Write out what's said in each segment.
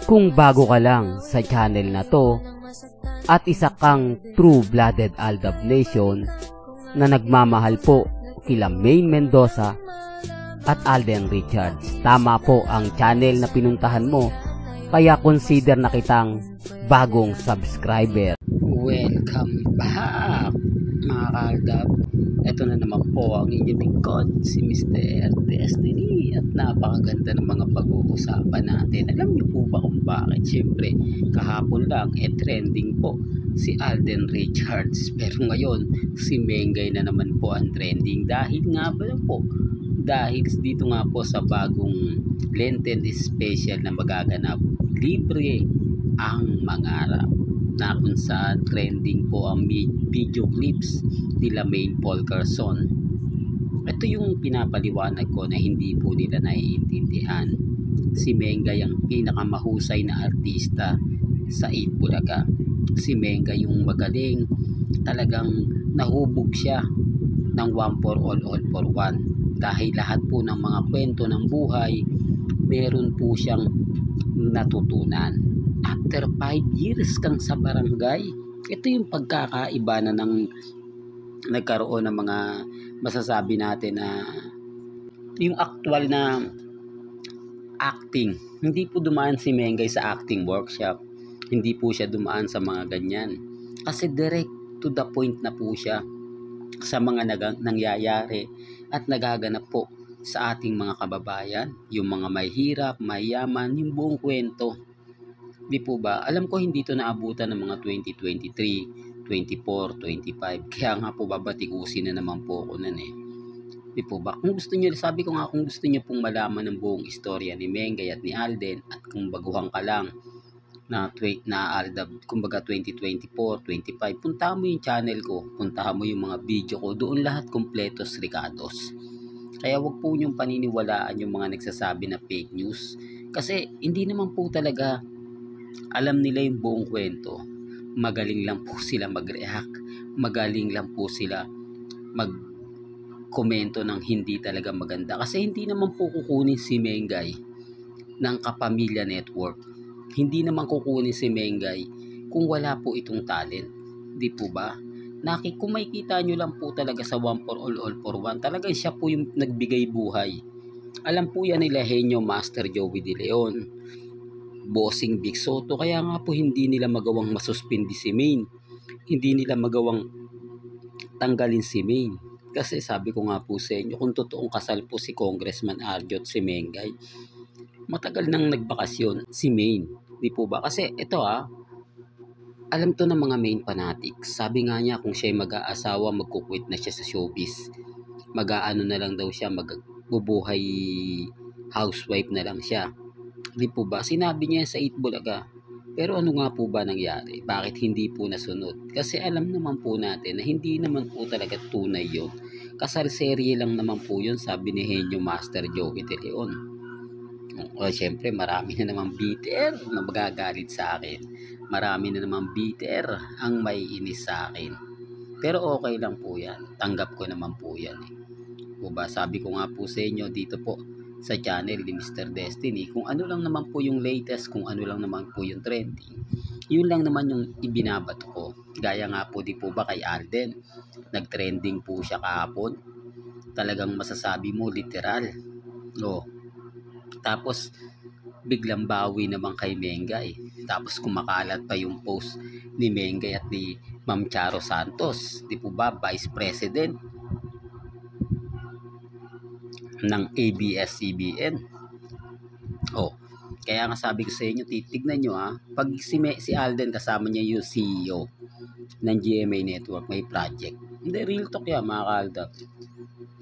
Kung bago ka lang sa channel na to at isa kang true-blooded Aldab Nation na nagmamahal po kila Maine Mendoza at Alden Richards, tama po ang channel na pinuntahan mo, kaya consider na kitang bagong subscriber. Welcome back mga kaaldab. Ito na naman po ang inyong lingkod, si Mr. Destiny, at napakaganda ng mga pag-uusapan natin. Alam niyo po ba kung bakit? Siyempre, kahapon lang trending po si Alden Richards, pero ngayon si Mengay na naman po ang trending. Dahil nga ba po, dahil dito nga po sa bagong Lenten special na magaganap, libre ang mangarap, na kung saan trending po ang video clips nila Maine Paul Carson. Ito yung pinapaliwanag ko na hindi po nila naiintindihan. Si Mengay ang pinakamahusay na artista sa Itbulaga. Si Mengay yung magaling, talagang nahubog siya ng one for all for one. Dahil lahat po ng mga kwento ng buhay, meron po siyang natutunan. After 5 years kang sa barangay, ito yung pagkakaiba na ng nagkaroon ng mga masasabi natin na yung actual na acting. Hindi po dumaan si Mengay sa acting workshop. Hindi po siya dumaan sa mga ganyan. Kasi direct to the point na po siya sa mga nangyayari at nagaganap po sa ating mga kababayan. Yung mga may hirap, may yaman, yung buong kwento. Di po ba? Alam ko hindi ito naabutan ng mga 2023, 24, 25. Kaya nga po babatikusin na naman po ako nun eh. Di po ba? Kung gusto niyo, sabi ko nga, kung gusto niyo pong malaman ng buong istorya ni Mengay at ni Alden, at kung baguhan ka lang na Aldab, kumbaga 2024, 25, puntahan mo yung channel ko, puntahan mo yung mga video ko, doon lahat kompletos ricados. Kaya wag po niyong paniniwalaan yung mga nagsasabi na fake news. Kasi hindi naman po talaga alam nila yung buong kwento. Magaling lang po sila mag-react. Magaling lang po sila mag-komento ng hindi talaga maganda. Kasi hindi naman po kukunin si Mengay ng Kapamilya Network. Hindi naman kukunin si Mengay kung wala po itong talent. Di po ba? Kung makikita nyo lang po talaga sa one for all for one, talagang siya po yung nagbigay buhay. Alam po yan nila Henyo Master Joey De Leon, Bossing Big Soto, kaya nga po hindi nila magawang masuspindi si Maine. Hindi nila magawang tanggalin si Maine. Kasi sabi ko nga po sa inyo, kung totoong kasal po si Congressman Arjot si Mengay, matagal nang nagbakasyon si Maine. Di po ba? Kasi ito alam to ng mga Maine fanatics. Sabi nga niya kung siya'y mag-aasawa, magkukwit na siya sa showbiz. Mag-aano na lang daw siya, magbubuhay housewife na lang siya. Di po ba? Sinabi niya sa Itbulaga. Pero ano nga po ba nangyari? Bakit hindi po nasunod? Kasi alam naman po natin na hindi naman po talaga tunay yun. Kasal serye lang naman po yun, sabi ni Henyo Master Joey De Leon. O syempre marami na naman bitter na magagalit sa akin. Marami na naman bitter ang may inis sa akin. Pero okay lang po yan. Tanggap ko naman po yan eh. O ba, sabi ko nga po sa inyo dito po sa channel ni Mr. Destiny, kung ano lang naman po yung latest, kung ano lang naman po yung trending, yun lang naman yung ibinabato ko. Gaya nga po di po ba kay Alden, nagtrending po siya kahapon. Talagang masasabi mo literal. Tapos biglang bawi naman kay Mengay. Tapos kumakalat pa yung post ni Mengay at ni Ma'am Charo Santos, di po ba, Vice President ng ABS-CBN. Kaya nga sabi ko sa inyo, titignan nyo pag si Alden kasama niya yung CEO ng GMA Network, may project. Hindi, real talk yan mga kaaldab.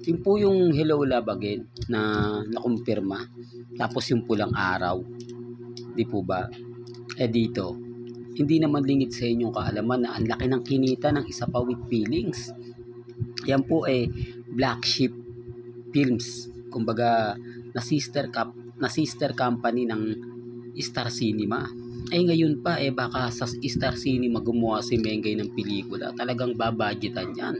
Yung po yung Hello Love Again na nakumpirma. Tapos yung Pulang Araw. Di po ba? Dito, hindi naman lingid sa inyong kaalaman na ang laki ng kinita ng Isa Pa With Feelings. Yan po Black Sheep Films. Kumbaga, na sister company ng Star Cinema. Ngayon pa baka sa Star Cinema gumawa si Mengay ng pelikula. Talagang babudgetan yan.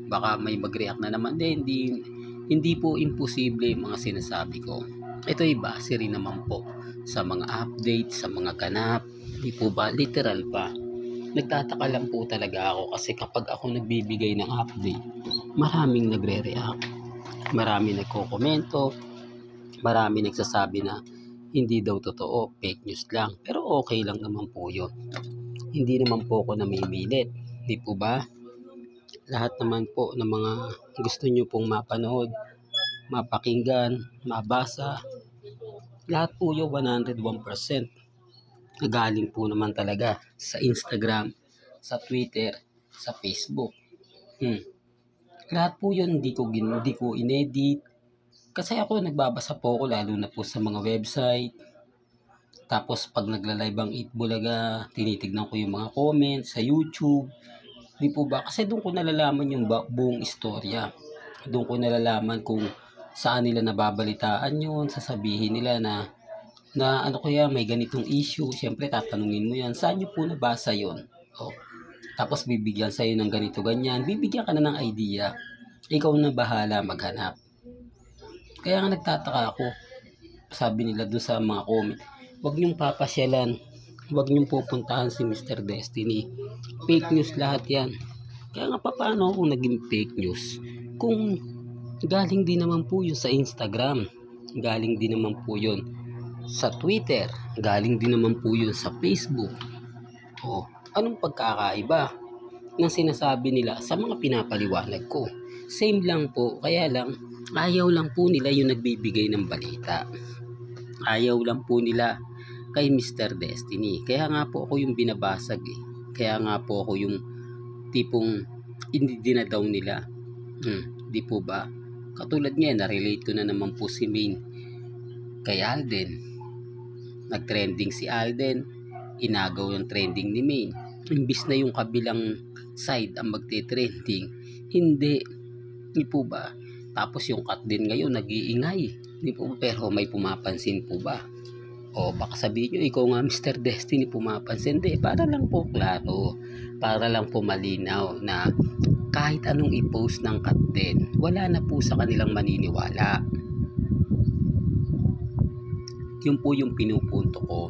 Baka may mag-react na naman. Hindi po imposible yung mga sinasabi ko. Ito'y base rin naman po sa mga update, sa mga ganap. Di po ba? Literal pa. Nagtataka lang po talaga ako kasi kapag ako nagbibigay ng update, maraming nagre-react, marami nagko-komento, marami nagsasabi na hindi daw totoo, fake news lang. Pero okay lang naman po yun. Hindi naman po ako namimilit. Di po ba? Lahat naman po ng mga gusto nyo pong mapanood, mapakinggan, mabasa, lahat po yun 101%. Galing po naman talaga sa Instagram, sa Twitter, sa Facebook. Lahat po yun hindi ko inedit. Kasi ako nagbabasa po ako lalo na po sa mga website. Tapos pag nagla-live ang Itbulaga, tinitignan ko yung mga comments sa YouTube. Di po ba? Kasi doon ko nalalaman yung buong istorya. Doon ko nalalaman kung saan nila nababalitaan yun, sasabihin nila na ano kaya may ganitong issue, syempre tatanungin mo yan, saan nyo po nabasa yun? Tapos bibigyan sa'yo ng ganito ganyan, bibigyan ka na ng idea, ikaw na bahala maghanap. Kaya nga nagtataka ako, sabi nila doon sa mga comment, huwag nyong papasyalan, huwag nyong pupuntahan si Mr. Destiny, fake news lahat yan. Kaya nga paano kung naging fake news? Kung galing din naman po yun sa Instagram, galing din naman po yun sa Twitter, galing din naman po yun sa Facebook. Anong pagkakaiba ng sinasabi nila sa mga pinapaliwanag ko? Same lang po, kaya lang ayaw lang po nila yung nagbibigay ng balita. Ayaw lang po nila kay Mr. Destiny. Kaya nga po ako yung binabasag Kaya nga po ako yung tipong hindi dinadown nila. Di po ba? Katulad ngayon, na-relate ko na naman po si Maine kay Alden. Nag-trending si Alden, inagaw yung trending ni Maine. Imbis na yung kabilang side ang magte-trending, hindi. Di po ba? Tapos yung cut din ngayon, nag-iingay. Di po, pero may pumapansin po ba? Baka sabihin nyo, ikaw nga Mr. Destiny pumapansin. Hindi, para lang po klaro, para lang po malinaw na kahit anong i-post ng cut din, wala na po sa kanilang maniniwala. Yun po yung pinupunto ko,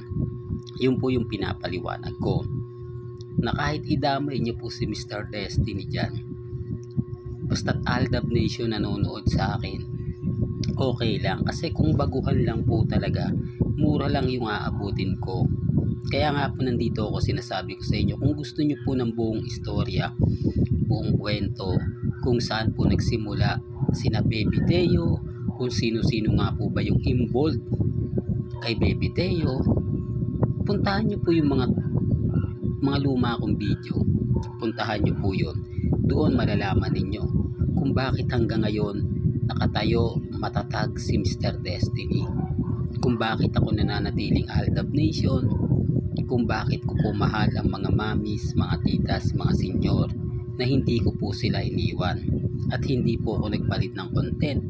yun po yung pinapaliwanag ko, na kahit idamay niyo po si Mr. Destiny dyan, basta't Aldab Nation nanonood sa akin, okay lang. Kasi kung baguhan lang po talaga, mura lang yung aabutin ko. Kaya nga po nandito ako, sinasabi ko sa inyo, kung gusto niyo po ng buong istorya, buong kwento, kung saan po nagsimula sina Baby Teo, kung sino-sino nga po ba yung involved kay Baby Teo, puntahan nyo po yung mga luma kong video. Puntahan nyo po yun. Doon malalaman ninyo kung bakit hanggang ngayon nakatayo matatag si Mr. Destiny. Kung bakit ako nananatiling Aldab Nation. Kung bakit ko po mahal ang mga mamis, mga titas, mga senyor, na hindi ko po sila iniwan. At hindi po ako nagpalit ng content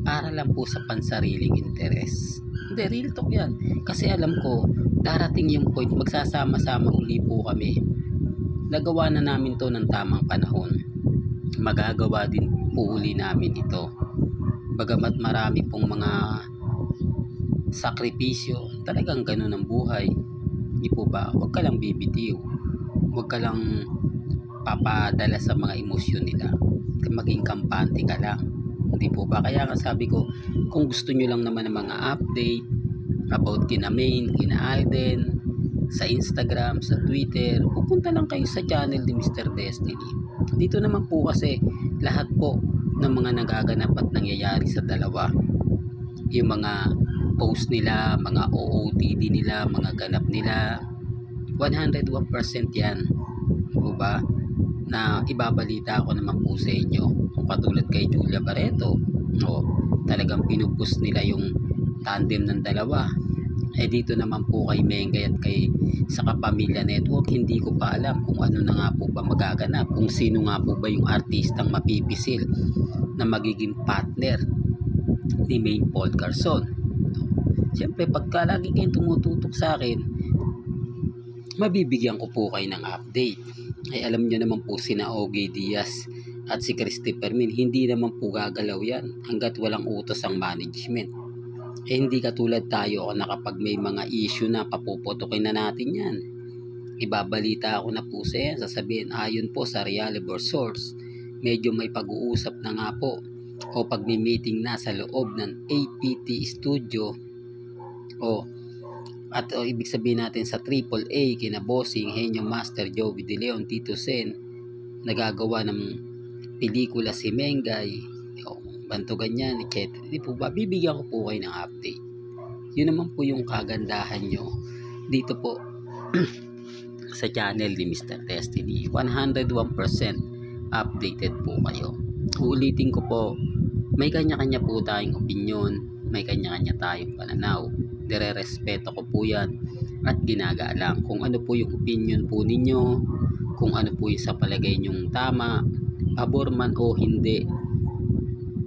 para lang po sa pansariling interes. Hindi, real talk yan. Kasi alam ko, darating yung point, magsasama-sama uli po kami. Nagawa na namin to ng tamang panahon. Magagawa din po uli namin ito. Bagamat marami pong mga sakripisyo, talagang ganun ang buhay. Di po ba? Huwag ka lang bibitiw. Huwag ka lang papadala sa mga emosyon nila. Maging kampante ka lang. Di po ba? Kaya nga sabi ko, kung gusto nyo lang naman ng mga update about kina Maine, kina Alden, sa Instagram, sa Twitter, pupunta lang kayo sa channel ni Mr. Destiny. Dito naman po kasi lahat po ng mga nagaganap at nangyayari sa dalawa. Yung mga post nila, mga OOTD nila, mga ganap nila, 101% yan. Diba ba? Na ibabalita ko naman po sa inyo. Kung katulad kay Julia Barreto, talagang pinupost nila yung tandem ng dalawa. Dito naman po kay Mengay at sa Kapamilya Network, hindi ko pa alam kung ano na nga po ba magaganap, kung sino nga po ba yung artistang mapipisil na magiging partner ni Maine Paul Garson. Siyempre, pagka lagi kayong tumututok sa akin, mabibigyan ko po kayo ng update. Alam nyo naman po sina Ogie Diaz at si Christy Fermin, hindi naman po gagalaw yan hanggat walang utos ang management. Hindi katulad tayo na kapag may mga issue na papuputukin na natin yan. Ibabalita ako na po sa yan, sasabihin ayon po sa reliable source, medyo may pag-uusap na nga po o pag may meeting na sa loob ng APT Studio o ibig sabihin natin sa AAA kina Bossing, Henyo Master, Joey De Leon, Tito Sen, nagagawa ng pelikula si Mengay, banto ganyan, etc. Di po ba, bibigyan ko po kayo ng update. Yun naman po yung kagandahan nyo dito po sa channel ni Mr. Destiny. 101% updated po kayo. Uulitin ko po, may kanya-kanya po tayong opinion, may kanya-kanya tayong pananaw. Dire-respeto ko po yan at ginagalang kung ano po yung opinion po ninyo, kung ano po yung sa palagay nyong tama, pabor man o hindi.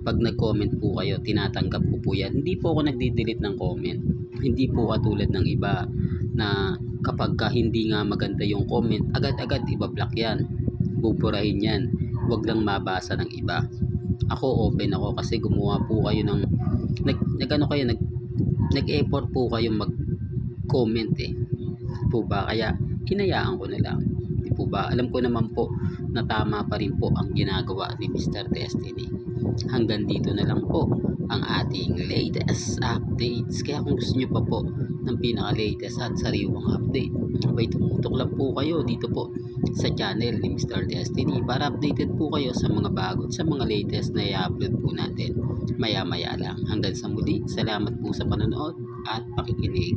Pag nag-comment po kayo, tinatanggap ko po yan. Hindi po ako nagdi-delete ng comment. Hindi po katulad ng iba na kapag hindi nga maganda yung comment, agad-agad ibablock yan. Buburahin yan. Huwag lang mabasa ng iba. Ako open ako kasi gumawa po kayo ng nag-effort po kayo mag-comment po ba, kaya hinayaan ko na lang. Di po ba, alam ko naman po na tama pa rin po ang ginagawa ni Mr. Destiny. Hanggang dito na lang po ang ating latest updates. Kaya kung gusto nyo pa po ng pinaka-latest at sariwang update, abay tumutok lang po kayo dito po sa channel ni Mr. Destiny para updated po kayo sa mga bago at sa mga latest na i-upload po natin maya-maya lang. Hanggang sa muli, salamat po sa panonood at pakikinig.